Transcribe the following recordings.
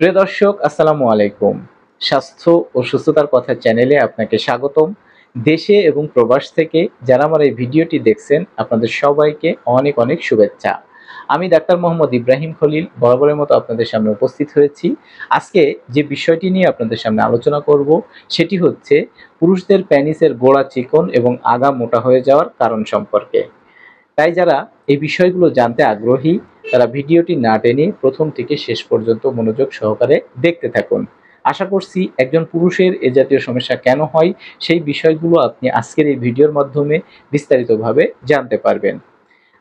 প্রিয় দর্শক, আসসালামু আলাইকুম। স্বাস্থ্য ও সুস্থতার কথা চ্যানেলে আপনাকে স্বাগতম। দেশে এবং প্রবাস থেকে যারা আমার এই ভিডিওটি দেখছেন, আপনাদের সবাইকে অনেক অনেক শুভেচ্ছা। আমি ডাক্তার মোহাম্মদ ইব্রাহিম খলিল বরাবরের মতো আপনাদের সামনে উপস্থিত হয়েছি। আজকে যে বিষয়টি নিয়ে আপনাদের সামনে আলোচনা করব সেটি হচ্ছে পুরুষদের পেনিসের গোড়া চিকন এবং আগা মোটা হয়ে যাওয়ার কারণ সম্পর্কে। তাই যারা এই বিষয়গুলো জানতে আগ্রহী তারা ভিডিওটি না টেনে প্রথম থেকে শেষ পর্যন্ত মনোযোগ সহকারে দেখতে থাকুন। আশা করছি একজন পুরুষের এ জাতীয় সমস্যা কেন হয় সেই বিষয়গুলো আপনি আজকের এই ভিডিওর মাধ্যমে বিস্তারিতভাবে জানতে পারবেন।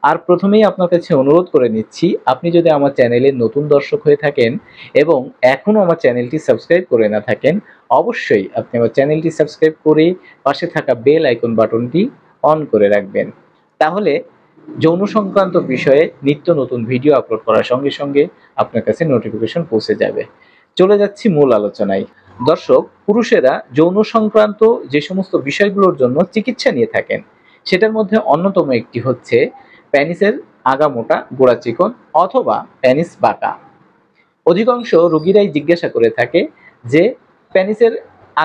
আর প্রথমেই আপনার কাছে অনুরোধ করে নিচ্ছি, আপনি যদি আমার চ্যানেলের নতুন দর্শক হয়ে থাকেন এবং এখনও আমার চ্যানেলটি সাবস্ক্রাইব করে না থাকেন, অবশ্যই আপনি আমার চ্যানেলটি সাবস্ক্রাইব করে পাশে থাকা বেল আইকন বাটনটি অন করে রাখবেন। তাহলে যৌন সংক্রান্ত বিষয়ে নিত্য নতুন ভিডিও আপলোড করার সঙ্গে সঙ্গে আপনার কাছে নোটিফিকেশন পৌঁছে যাবে। চলে যাচ্ছি মূল আলোচনায়। দর্শক, পুরুষেরা যৌন সংক্রান্ত যে সমস্ত বিষয়গুলোর জন্য চিকিৎসা নিয়ে থাকেন সেটার মধ্যে অন্যতম একটি হচ্ছে প্যানিসের আগা মোটা গোড়া চিকন অথবা প্যানিস বাঁকা। অধিকাংশ রোগীরাই জিজ্ঞাসা করে থাকে যে প্যানিসের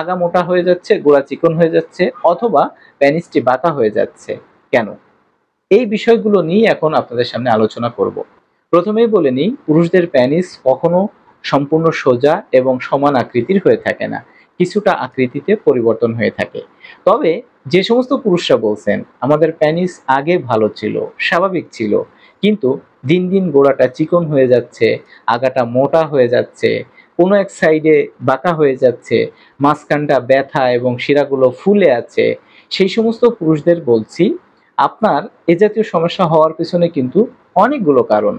আগা মোটা হয়ে যাচ্ছে, গোড়া চিকন হয়ে যাচ্ছে অথবা প্যানিসটি বাঁকা হয়ে যাচ্ছে কেন? এই বিষয়গুলো নিয়ে এখন আপনাদের সামনে আলোচনা করব। প্রথমেই বলে নিই, পুরুষদের প্যানিস কখনো সম্পূর্ণ সোজা এবং সমান আকৃতির হয়ে থাকে না, কিছুটা আকৃতিতে পরিবর্তন হয়ে থাকে। তবে যে সমস্ত পুরুষরা বলছেন আমাদের প্যানিস আগে ভালো ছিল, স্বাভাবিক ছিল, কিন্তু দিন দিন গোড়াটা চিকন হয়ে যাচ্ছে, আগাটা মোটা হয়ে যাচ্ছে, কোনো এক সাইডে বাঁকা হয়ে যাচ্ছে, মাঝখানটা ব্যথা এবং শিরাগুলো ফুলে আছে, সেই সমস্ত পুরুষদের বলছি আপনার এ জাতীয় সমস্যা হওয়ার পিছনে কিন্তু অনেকগুলো কারণ,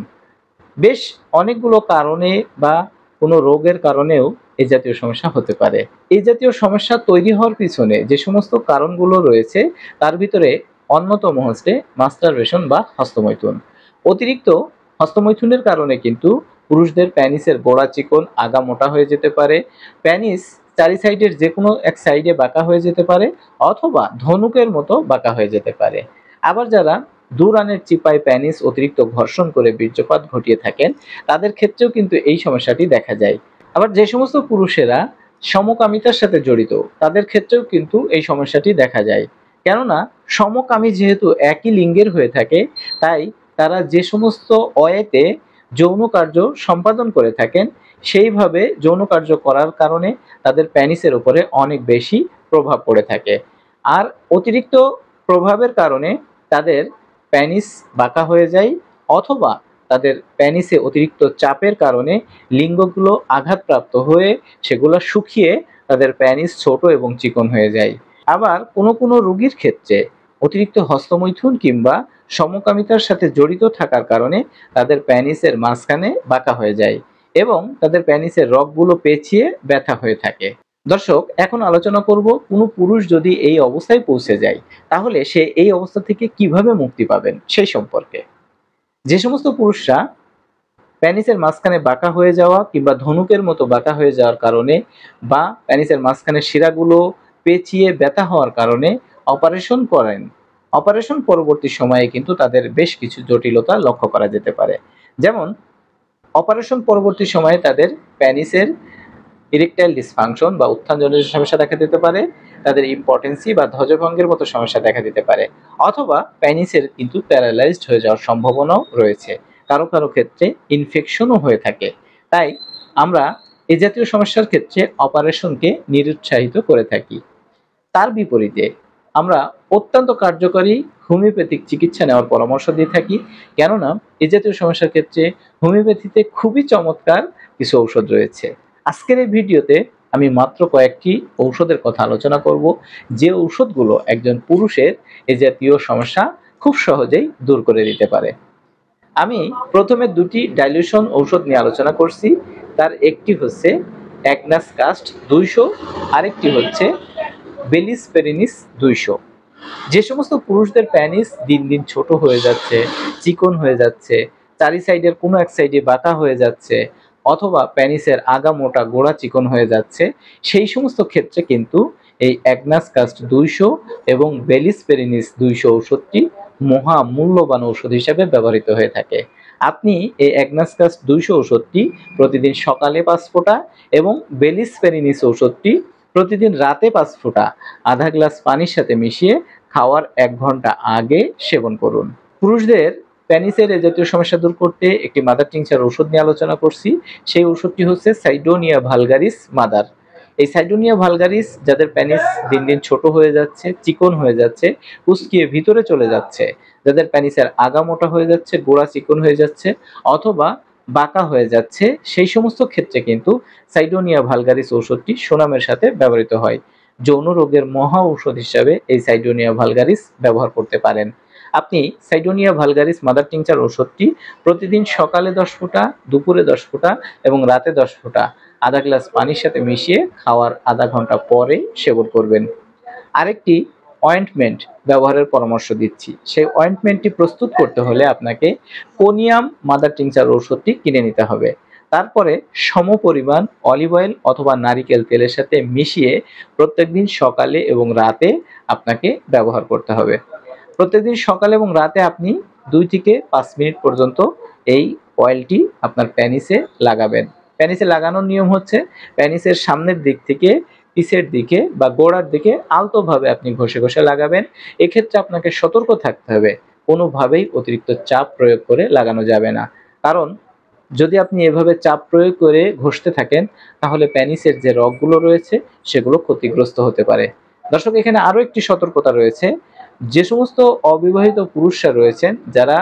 বেশ অনেকগুলো কারণে বা কোনো রোগের কারণেও এ জাতীয় সমস্যা হতে পারে। এই জাতীয় সমস্যা তৈরি হওয়ার পিছনে যে সমস্ত কারণগুলো রয়েছে তার ভিতরে অন্যতম হচ্ছে মাস্টারবেশন বা হস্তমৈথুন। অতিরিক্ত হস্তমৈথুনের কারণে কিন্তু পুরুষদের প্যানিসের গোড়া চিকন আগা মোটা হয়ে যেতে পারে, প্যানিস চারি সাইডের যে কোনো এক সাইডে বাঁকা হয়ে যেতে পারে অথবা ধনুকের মতো বাঁকা হয়ে যেতে পারে। আবার যারা দুরানের চিপায় প্যানিস অতিরিক্ত ঘর্ষণ করে বীর্যপাত ঘটিয়ে থাকেন তাদের ক্ষেত্রেও কিন্তু এই সমস্যাটি দেখা যায়। আবার যে সমস্ত পুরুষেরা সমকামিতার সাথে জড়িত তাদের ক্ষেত্রেও কিন্তু এই সমস্যাটি দেখা যায়। কেননা সমকামী যেহেতু একই লিঙ্গের হয়ে থাকে, তাই তারা যে সমস্ত ওয়েতে যৌন কার্য সম্পাদন করে থাকেন সেইভাবে যৌন কার্য করার কারণে তাদের প্যানিসের উপরে অনেক বেশি প্রভাব পড়ে থাকে। আর অতিরিক্ত প্রভাবের কারণে তাদের প্যানিস বাঁকা হয়ে যায় অথবা তাদের প্যানিসে অতিরিক্ত চাপের কারণে লিঙ্গগুলো আঘাতপ্রাপ্ত হয়ে সেগুলো শুকিয়ে তাদের প্যানিস ছোট এবং চিকন হয়ে যায়। আবার কোনো কোনো রোগীর ক্ষেত্রে অতিরিক্ত হস্তমৈথুন কিংবা সমকামিতার সাথে জড়িত থাকার কারণে তাদের প্যানিসের মাঝখানে বাঁকা হয়ে যায় এবং তাদের প্যানিসের রগগুলো পেঁচিয়ে ব্যথা হয়ে থাকে। দর্শক, এখন আলোচনা করব কোনো পুরুষ যদি এই অবস্থায় পৌঁছে যায় তাহলে সে এই অবস্থা থেকে কিভাবে মুক্তি পাবেন সেই সম্পর্কে। যে সমস্ত পুরুষরা প্যানিসের মাঝখানে বাঁকা হয়ে যাওয়া কিংবা ধনুকের মতো বাঁকা হয়ে যাওয়ার কারণে বা প্যানিসের মাঝখানে শিরাগুলো পেঁচিয়ে ব্যথা হওয়ার কারণে অপারেশন করেন, অপারেশন পরবর্তী সময়ে কিন্তু তাদের বেশ কিছু জটিলতা লক্ষ্য করা যেতে পারে। যেমন অপারেশন পরবর্তী সময়ে তাদের প্যানিসের ইরেকটাইল ডিসফাংশন বা উত্থানজনিত সমস্যা দেখা দিতে পারে, তাদের ইম্পটেন্সি বা ধ্বজভঙ্গের মতো সমস্যা দেখা দিতে পারে অথবা প্যানিসের কিন্তু প্যারালাইজড হয়ে যাওয়ার সম্ভাবনাও রয়েছে। কারো কারো ক্ষেত্রে ইনফেকশনও হয়ে থাকে। তাই আমরা এ জাতীয় সমস্যার ক্ষেত্রে অপারেশনকে নিরুৎসাহিত করে থাকি। তার বিপরীতে আমরা অত্যন্ত কার্যকরী হোমিওপ্যাথিক চিকিৎসা নেওয়ার পরামর্শ দিয়ে থাকি, কেননা এ জাতীয় সমস্যার ক্ষেত্রে হোমিওপ্যাথিতে খুবই চমৎকার কিছু ঔষধ রয়েছে। আজকের এই ভিডিওতে আমি মাত্র কয়েকটি ঔষধের কথা আলোচনা করব, যে ঔষধগুলো একজন পুরুষের এ জাতীয় সমস্যা খুব সহজেই দূর করে দিতে পারে। আমি প্রথমে দুটি ডাইলিউশন ঔষধ নিয়ে আলোচনা করছি। তার একটি হচ্ছে অ্যাগনাস কাস্ট 200, আরেকটি হচ্ছে বেলিস পেরিনিস 200। যে সমস্ত পুরুষদের প্যানিস দিন দিন ছোট হয়ে যাচ্ছে, চিকন হয়ে যাচ্ছে, চারি সাইডের কোনো এক সাইডে বাঁকা হয়ে যাচ্ছে অথবা প্যানিসের আগা মোটা গোড়া চিকন হয়ে যাচ্ছে, সেই সমস্ত ক্ষেত্রে কিন্তু এই অ্যাগনাস কাস্ট 200 এবং বেলিস পেরিনিস 200 ঔষধটি মহা মূল্যবান ঔষধ হিসেবে ব্যবহৃত হয়ে থাকে। আপনি এই অ্যাগনাসকাস 200 ওষুধটি প্রতিদিন সকালে 5 ফোঁটা এবং বেলিস পেরিনিস ওষুধটি প্রতিদিন রাতে 5 ফোঁটা আধা গ্লাস পানির সাথে মিশিয়ে খাওয়ার 1 ঘন্টা আগে সেবন করুন। পুরুষদের প্যানিসের এ জাতীয় সমস্যা দূর করতে একটি মাদার টিংচার ওষুধ নিয়ে আলোচনা করছি। সেই ওষুধটি হচ্ছে সাইডোনিয়া ভালগারিস মাদার। এই সাইডোনিয়া ভালগারিস যাদের প্যানিস দিন দিন ছোট হয়ে যাচ্ছে, চিকন হয়ে যাচ্ছে, উস্কিয়ে ভিতরে চলে যাচ্ছে, যাদের প্যানিসের আগা মোটা হয়ে যাচ্ছে, গোড়া চিকন হয়ে যাচ্ছে অথবা বাঁকা হয়ে যাচ্ছে, সেই সমস্ত ক্ষেত্রে কিন্তু সাইডোনিয়া ভালগারিস ওষুধটি সুনামের সাথে ব্যবহৃত হয়। যৌন রোগের মহা ঔষধ হিসাবে এই সাইডোনিয়া ভালগারিস ব্যবহার করতে পারেন। আপনি সাইডোনিয়া ভালগারিস মাদার টিংচার ওষুধটি প্রতিদিন সকালে 10 ফোঁটা, দুপুরে 10 ফোঁটা এবং রাতে 10 ফোঁটা আধা গ্লাস পানির সাথে মিশিয়ে খাওয়ার আধা ঘন্টা পরে সেবন করবেন। আরেকটি অয়েন্টমেন্ট ব্যবহারের পরামর্শ দিচ্ছি। সেই অয়েন্টমেন্টটি প্রস্তুত করতে হলে আপনাকে কোনিয়াম মাদার টিংচার ওষুধটি কিনে নিতে হবে। তারপরে সমপরিমাণ অলিভ অয়েল অথবা নারিকেল তেলের সাথে মিশিয়ে প্রত্যেকদিন সকালে এবং রাতে আপনাকে ব্যবহার করতে হবে। প্রত্যেকদিন সকালে এবং রাতে আপনি 2 থেকে 5 মিনিট পর্যন্ত এই অয়েলটি আপনার প্যানিসে লাগাবেন। প্যানিসে লাগানোর নিয়ম হচ্ছে প্যানিসের সামনের দিক থেকে পিছের দিকে বা গোড়ার দিকে আলতোভাবে আপনি ঘষে ঘষে লাগাবেন। এক্ষেত্রে আপনাকে সতর্ক থাকতে হবে, কোনোভাবেই অতিরিক্ত চাপ প্রয়োগ করে লাগানো যাবে না। কারণ যদি আপনি এভাবে চাপ প্রয়োগ করে ঘষতে থাকেন তাহলে প্যানিসের যে রগগুলো রয়েছে সেগুলো ক্ষতিগ্রস্ত হতে পারে। দর্শক, এখানে আরো একটি সতর্কতা রয়েছে। যে সমস্ত অবিবাহিত পুরুষরা রয়েছেন যারা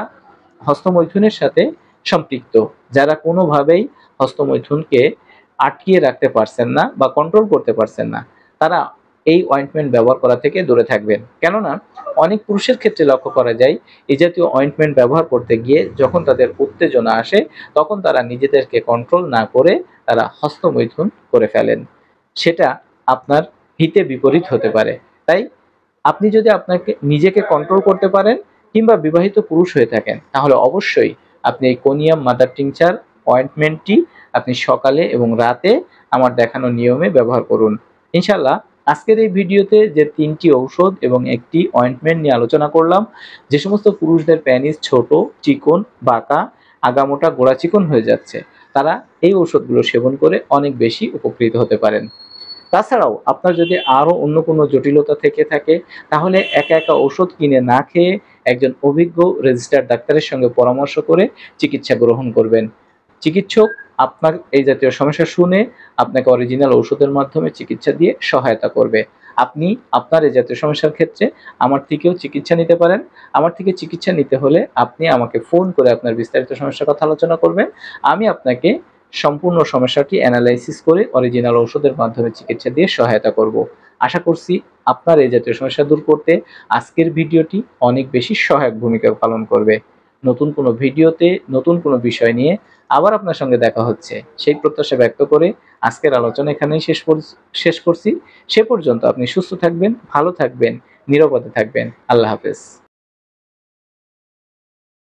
হস্তমৈথুনের সাথে সম্পৃক্ত, যারা কোনোভাবেই হস্তমৈথুনকে আটকিয়ে রাখতে পারছেন না বা কন্ট্রোল করতে পারছেন না, তারা এই অয়েন্টমেন্ট ব্যবহার করা থেকে দূরে থাকবেন। কেননা অনেক পুরুষের ক্ষেত্রে লক্ষ্য করা যায় এই জাতীয় অয়েন্টমেন্ট ব্যবহার করতে গিয়ে যখন তাদের উত্তেজনা আসে তখন তারা নিজেদেরকে কন্ট্রোল না করে তারা হস্তমৈথুন করে ফেলেন। সেটা আপনার হিতে বিপরীত হতে পারে। তাই আপনি যদি আপনাকে নিজেকে কন্ট্রোল করতে পারেন কিংবা বিবাহিত পুরুষ হয়ে থাকেন তাহলে অবশ্যই আপনি এই কোনিয়াম মাদার টিংচার অয়েন্টমেন্টটি আপনি সকালে এবং রাতে আমার দেখানো নিয়মে ব্যবহার করুন। ইনশাল্লাহ আজকের এই ভিডিওতে যে 3টি ঔষধ এবং একটি অয়েন্টমেন্ট নিয়ে আলোচনা করলাম, যে সমস্ত পুরুষদের প্যানিস ছোট, চিকন, বাঁকা, আগামোটা, গোড়া চিকন হয়ে যাচ্ছে, তারা এই ঔষধগুলো সেবন করে অনেক বেশি উপকৃত হতে পারেন। তাছাড়াও আপনার যদি আরো অন্য কোনো জটিলতা থেকে থাকে তাহলে একা একা ওষুধ কিনে না খেয়ে একজন অভিজ্ঞ রেজিস্টার্ড ডাক্তারের সঙ্গে পরামর্শ করে চিকিৎসা গ্রহণ করবেন। চিকিৎসক আপনার এই জাতীয় সমস্যা শুনে আপনাকে অরিজিনাল ওষুধের মাধ্যমে চিকিৎসা দিয়ে সহায়তা করবে। আপনি আপনার এই জাতীয় সমস্যার ক্ষেত্রে আমার থেকেও চিকিৎসা নিতে পারেন। আমার থেকে চিকিৎসা নিতে হলে আপনি আমাকে ফোন করে আপনার বিস্তারিত সমস্যার কথা আলোচনা করবেন। আমি আপনাকে সম্পূর্ণ সমস্যাটি অ্যানালাইসিস করে অরিজিনাল ঔষধের মাধ্যমে চিকিৎসা দিয়ে সহায়তা করব। আশা করছি আপনার এই জাতীয় সমস্যা দূর করতে আজকের ভিডিওটি অনেক বেশি সহায়ক ভূমিকা পালন করবে। নতুন কোনো ভিডিওতে নতুন কোনো বিষয় নিয়ে আবার আপনার সঙ্গে দেখা হচ্ছে, সেই প্রত্যাশা ব্যক্ত করে আজকের আলোচনা এখানেই শেষ করছি। সে পর্যন্ত আপনি সুস্থ থাকবেন, ভালো থাকবেন, নিরাপদে থাকবেন। আল্লাহ হাফেজ।